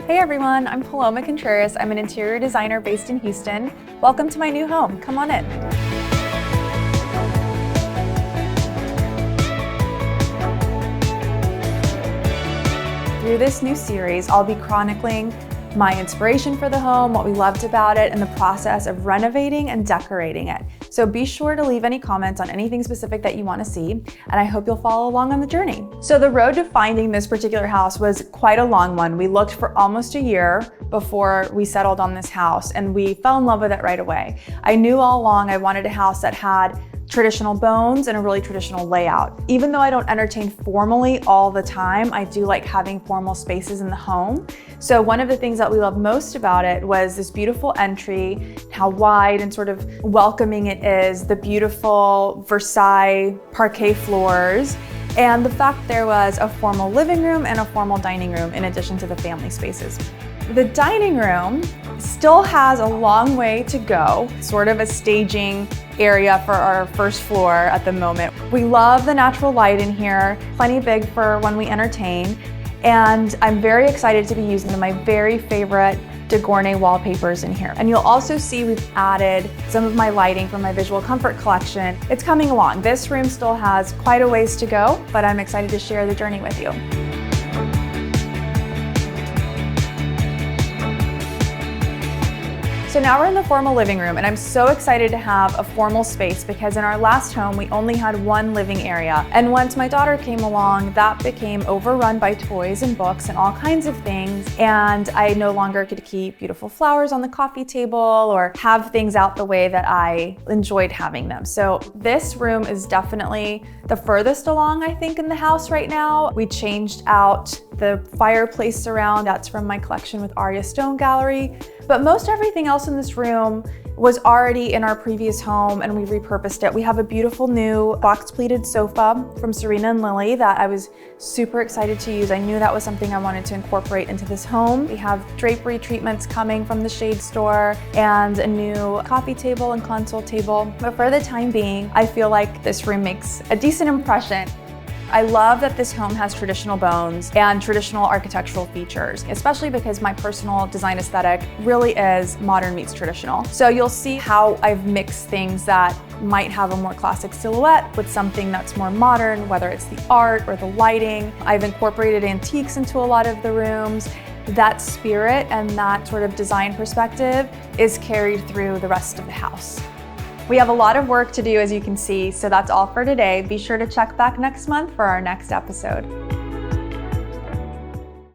Hey everyone, I'm Paloma Contreras. I'm an interior designer based in Houston. Welcome to my new home. Come on in. Through this new series, I'll be chronicling my inspiration for the home, what we loved about it, and the process of renovating and decorating it. So be sure to leave any comments on anything specific that you want to see, and I hope you'll follow along on the journey. So the road to finding this particular house was quite a long one. We looked for almost a year before we settled on this house, and we fell in love with it right away. I knew all along I wanted a house that had traditional bones and a really traditional layout. Even though I don't entertain formally all the time, I do like having formal spaces in the home. So one of the things that we loved most about it was this beautiful entry, how wide and sort of welcoming it is, the beautiful Versailles parquet floors, and the fact there was a formal living room and a formal dining room in addition to the family spaces. The dining room still has a long way to go, sort of a staging area for our first floor at the moment. We love the natural light in here, plenty big for when we entertain, and I'm very excited to be using my very favorite de Gournay wallpapers in here. And you'll also see we've added some of my lighting from my visual comfort collection. It's coming along. This room still has quite a ways to go, but I'm excited to share the journey with you. So now we're in the formal living room, and I'm so excited to have a formal space because in our last home, we only had one living area. And once my daughter came along, that became overrun by toys and books and all kinds of things. And I no longer could keep beautiful flowers on the coffee table or have things out the way that I enjoyed having them. So this room is definitely the furthest along, I think, in the house right now. We changed out the fireplace around. That's from my collection with Aria Stone Gallery. But most everything else in this room was already in our previous home and we repurposed it. We have a beautiful new box pleated sofa from Serena and Lily that I was super excited to use. I knew that was something I wanted to incorporate into this home. We have drapery treatments coming from the Shade Store and a new coffee table and console table. But for the time being, I feel like this room makes a decent impression. I love that this home has traditional bones and traditional architectural features, especially because my personal design aesthetic really is modern meets traditional. So you'll see how I've mixed things that might have a more classic silhouette with something that's more modern, whether it's the art or the lighting. I've incorporated antiques into a lot of the rooms. That spirit and that sort of design perspective is carried through the rest of the house. We have a lot of work to do, as you can see, so that's all for today. Be sure to check back next month for our next episode.